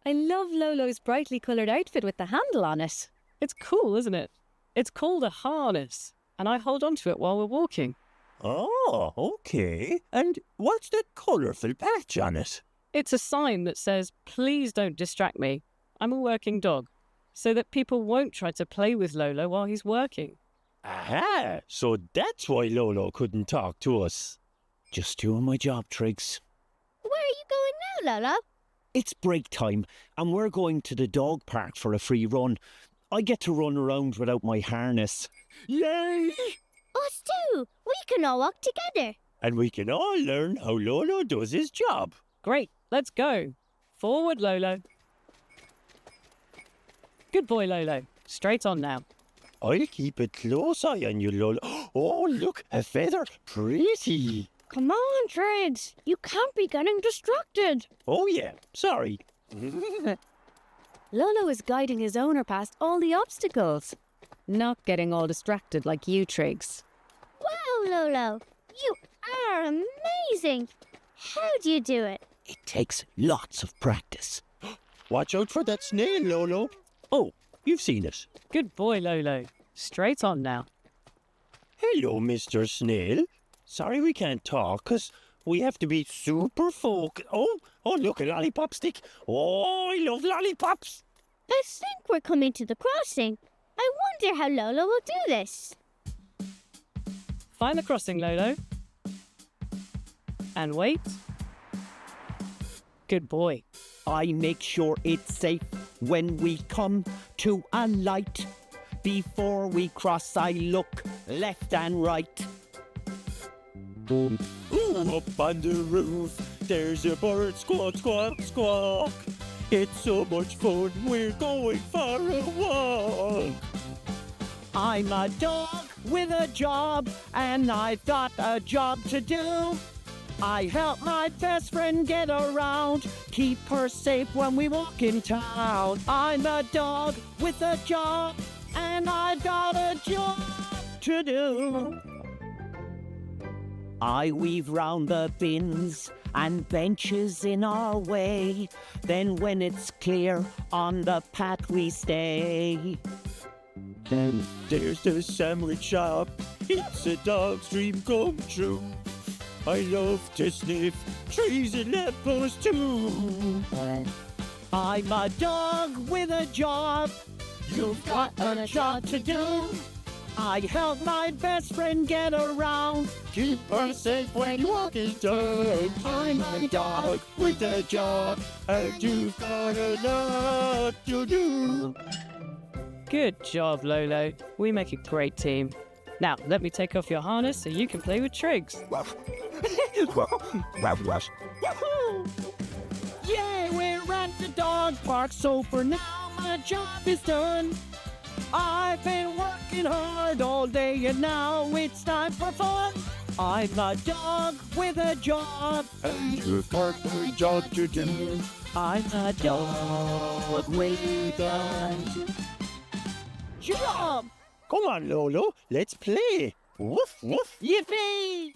I love Lolo's brightly coloured outfit with the handle on it. It's cool, isn't it? It's called a harness, and I hold on to it while we're walking. Oh, okay. And what's the colourful patch on it? It's a sign that says, "Please don't distract me. I'm a working dog," so that people won't try to play with Lolo while he's working. Aha! So that's why Lolo couldn't talk to us. Just doing my job, Triggs. Where are you going now, Lolo? It's break time, and we're going to the dog park for a free run. I get to run around without my harness. Yay! Us too. We can all walk together. And we can all learn how Lolo does his job. Great, let's go. Forward, Lolo. Good boy, Lolo. Straight on now. I'll keep a close eye on you, Lolo. Oh, look, a feather. Pretty. Come on, Triggs. You can't be getting distracted. Oh, yeah. Sorry. Lolo is guiding his owner past all the obstacles. Not getting all distracted like you, Triggs. Wow, Lolo. You are amazing. How do you do it? It takes lots of practice. Watch out for that snail, Lolo. Oh, you've seen it. Good boy, Lolo. Straight on now. Hello, Mr. Snail. Sorry we can't talk, 'cause we have to be super focused. Oh, look, a lollipop stick. Oh, I love lollipops. I think we're coming to the crossing. I wonder how Lolo will do this. Find the crossing, Lolo. And wait. Good boy. I make sure it's safe when we come to a light. Before we cross, I look left and right. Ooh, up on the roof, there's a bird, squawk, squawk, squawk. It's so much fun, we're going for a walk. I'm a dog with a job, and I've got a job to do. I help my best friend get around, keep her safe when we walk in town. I'm a dog with a job, and I've got a job to do. I weave round the bins and benches in our way. Then when it's clear, on the path we stay. Then there's the sandwich shop. It's a dog's dream come true. I love to sniff trees and lampposts too. I'm a dog with a job. You've got a job to do. I help my best friend get around, keep her safe when walking down. I'm a dog with a job, and you've got a lot to do. Good job, Lolo. We make a great team. Now, let me take off your harness so you can play with Triggs. Yeah, we're at the dog park, so for now my job is done. I've been working hard all day and now it's time for fun. I'm a dog with a job, And you've got a job to do. I'm a dog with a job. Come on, Lolo, let's play. Woof, woof. Yippee!